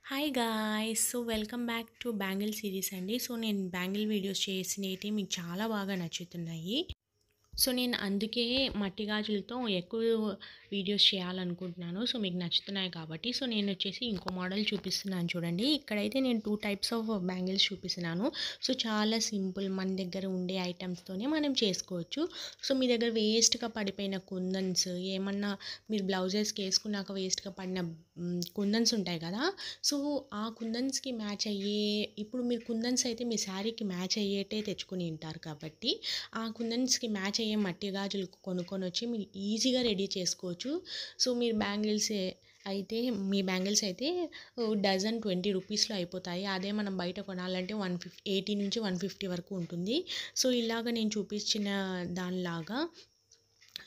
Hi guys. So welcome back to bangle series అండి. So నేను bangle videos చేసినవి మీకు చాలా బాగా నచ్చుతున్నాయి. సో నేను అందుకే మట్టి గాజులతో ఎక్కువ వీడియోస్ చేయాలనుకుంటున్నాను. సో మీకు నచ్చుతున్నాయి కాబట్టి. సో నేను వచ్చేసి ఇంకో మోడల్ చూపిస్తున్నాను చూడండి. ఇక్కడైతే నేను 2 టైప్స్ ఆఫ్ బ్యాంగిల్స్ చూపిస్తున్నాను. సో చాలా సింపుల్ మన దగ్గర ఉండే ఐటమ్స్తోనే మనం చేసుకోవచ్చు. సో మీ దగ్గర వేస్ట్‌గా పడిపోయిన కుందన్స్ ఏమన్నా మీరు బ్లౌజెస్‌కి వేసుకున్నాక వేస్ట్‌గా పడిన కుందన్స్ ఉంటాయి కదా! సో ఆ కుందన్స్‌కి మ్యాచ్ అయ్యే ఇప్పుడు మీరు కుందన్స్ అయితే మీ శారీకి మ్యాచ్ అయ్యేటే తెచ్చుకొని ఉంటారు కాబట్టి ఆ కుందన్స్‌కి మ్యాచ్ అయ్యే మట్టి గాజులు కొనుక్కొనొచ్చి మీరు ఈజీగా రెడీ చేసుకోవచ్చు. సో మీరు మీ బ్యాంగిల్స్ అయితే డజన్ 20 రూపీస్‌లో అయిపోతాయి. అదే మనం బయట కొనాలంటే 80 నుంచి 150 వరకు ఉంటుంది. సో ఇలాగ నేను చూపించిన దానిలాగా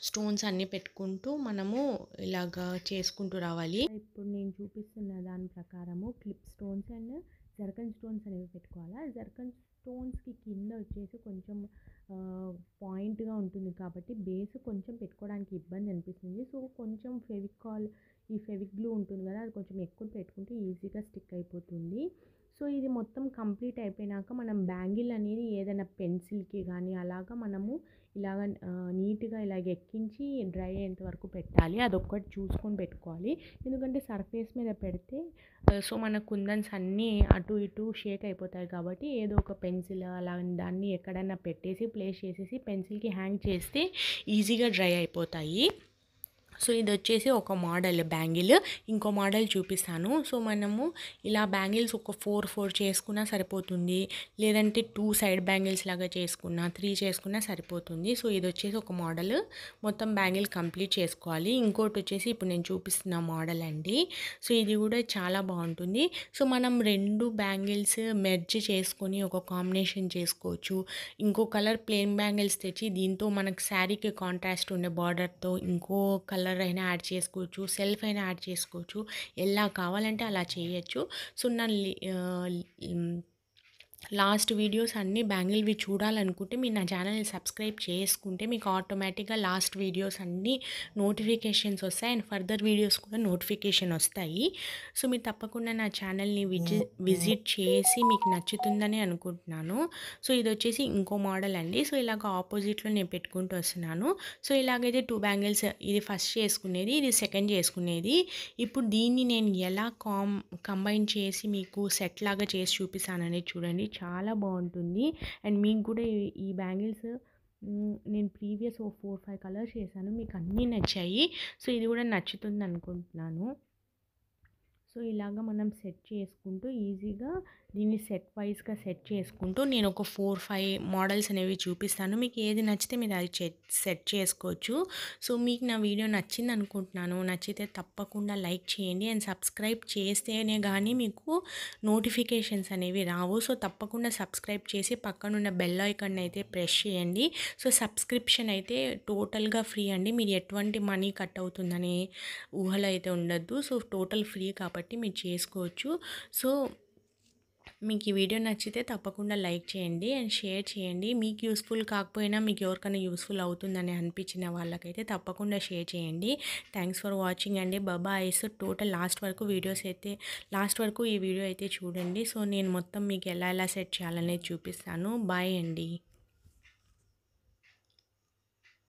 స్టోన్స్ అన్నీ పెట్టుకుంటూ మనము ఇలాగా చేసుకుంటూ రావాలి. ఇప్పుడు నేను చూపిస్తున్న దాని ప్రకారము clip stones and zircon stones అనేవి పెట్టుకోవాలా. జర్కన్ స్టోన్స్కి కింద వచ్చేసి కొంచెం పాయింట్గా ఉంటుంది కాబట్టి బేస్ కొంచెం పెట్టుకోవడానికి ఇబ్బంది అనిపిస్తుంది. సో కొంచెం ఈ ఫెవిక్ గ్లూ ఉంటుంది కదా, అది కొంచెం ఎక్కువ పెట్టుకుంటే ఈజీగా స్టిక్ అయిపోతుంది. సో ఇది మొత్తం కంప్లీట్ అయిపోయినాక మనం బ్యాంగిల్ అనేది ఏదైనా పెన్సిల్కి కానీ అలాగా మనము ఇలాగ నీట్గా ఇలాగ ఎక్కించి డ్రై అయ్యేంత వరకు పెట్టాలి. అదొక్కటి చూసుకొని పెట్టుకోవాలి. ఎందుకంటే సర్ఫేస్ మీద పెడితే సో మన కుందన్స్ అన్నీ అటు ఇటు షేక్ అయిపోతాయి కాబట్టి ఏదో ఒక పెన్సిల్ అలా దాన్ని ఎక్కడైనా పెట్టేసి ప్లేస్ చేసేసి పెన్సిల్కి హ్యాంగ్ చేస్తే ఈజీగా డ్రై అయిపోతాయి. సో ఇది వచ్చేసి ఒక మోడల్ బ్యాంగిల్. ఇంకో మోడల్ చూపిస్తాను. సో మనము ఇలా బ్యాంగిల్స్ ఒక 4 చేసుకున్నా సరిపోతుంది. లేదంటే 2 సైడ్ బ్యాంగిల్స్ లాగా చేసుకున్నా 3 చేసుకున్నా సరిపోతుంది. సో ఇది వచ్చేసి ఒక మోడల్. మొత్తం బ్యాంగిల్ కంప్లీట్ చేసుకోవాలి. ఇంకోటి వచ్చేసి ఇప్పుడు నేను చూపిస్తున్న మోడల్ అండి. సో ఇది కూడా చాలా బాగుంటుంది. సో మనం 2 బ్యాంగిల్స్ మెర్జ్ చేసుకొని ఒక కాంబినేషన్ చేసుకోవచ్చు. ఇంకో కలర్ ప్లెయిన్ బ్యాంగిల్స్ తెచ్చి దీంతో మనకు శారీకి కాంట్రాస్ట్ ఉండే బార్డర్తో ఇంకో కలర్ అయినా యాడ్ చేసుకోవచ్చు, సెల్ఫ్ అయినా యాడ్ చేసుకోవచ్చు. ఎలా కావాలంటే అలా చేయొచ్చు. సో నా లాస్ట్ వీడియోస్ అన్నీ బ్యాంగిల్వి చూడాలనుకుంటే మీరు నా ఛానల్ని సబ్స్క్రైబ్ చేసుకుంటే మీకు ఆటోమేటిక్గా లాస్ట్ వీడియోస్ అన్నీ నోటిఫికేషన్స్ వస్తాయి అండ్ ఫర్దర్ వీడియోస్ కూడా నోటిఫికేషన్ వస్తాయి. సో మీరు తప్పకుండా నా ఛానల్ని విజిట్ చేసి మీకు నచ్చుతుందని అనుకుంటున్నాను. సో ఇది వచ్చేసి ఇంకో మోడల్ అండి. సో ఇలాగ ఆపోజిట్లో నేను పెట్టుకుంటూ వస్తున్నాను. సో ఇలాగైతే 2 బ్యాంగిల్స్, ఇది ఫస్ట్ చేసుకునేది, ఇది సెకండ్ చేసుకునేది. ఇప్పుడు దీన్ని నేను ఎలా కంబైన్ చేసి మీకు సెట్ లాగా చేసి చూపిస్తాననేది చూడండి. చాలా బాగుంటుంది. అండ్ మీకు కూడా ఈ బ్యాంగిల్స్ నేను ప్రీవియస్ 4-5 కలర్స్ చేశాను, మీకు అన్నీ నచ్చాయి. సో ఇది కూడా నచ్చుతుంది అనుకుంటున్నాను. సో ఇలాగ మనం సెట్ చేసుకుంటూ ఈజీగా దీన్ని వైజ్గా సెట్ చేసుకుంటూ నేను ఒక 4-5 మోడల్స్ అనేవి చూపిస్తాను. మీకు ఏది నచ్చితే మీరు అది సెట్ చేసుకోవచ్చు. సో మీకు నా వీడియో నచ్చింది అనుకుంటున్నాను. నచ్చితే తప్పకుండా లైక్ చేయండి అండ్ సబ్స్క్రైబ్ చేస్తేనే కానీ మీకు నోటిఫికేషన్స్ అనేవి రావు. సో తప్పకుండా సబ్స్క్రైబ్ చేసి పక్కనున్న బెల్ ఐకాన్ అయితే ప్రెస్ చేయండి. సో సబ్స్క్రిప్షన్ అయితే టోటల్గా ఫ్రీ అండి. మీరు ఎటువంటి మనీ కట్ అవుతుందని ఊహలో అయితే ఉండద్దు. సో టోటల్ ఫ్రీ కాబట్టి మీరు చేసుకోవచ్చు. సో మీకు ఈ వీడియో నచ్చితే తప్పకుండా లైక్ చేయండి అండ్ షేర్ చేయండి. మీకు యూస్ఫుల్ కాకపోయినా మీకు ఎవరికైనా యూస్ఫుల్ అవుతుందని అనిపించిన వాళ్ళకైతే తప్పకుండా షేర్ చేయండి. థ్యాంక్స్ ఫర్ వాచింగ్ అండి. బాయ్. సో టోటల్ లాస్ట్ వరకు ఈ వీడియో అయితే చూడండి. సో నేను మొత్తం మీకు ఎలా సెట్ చేయాలనేది చూపిస్తాను. బాయ్ అండి.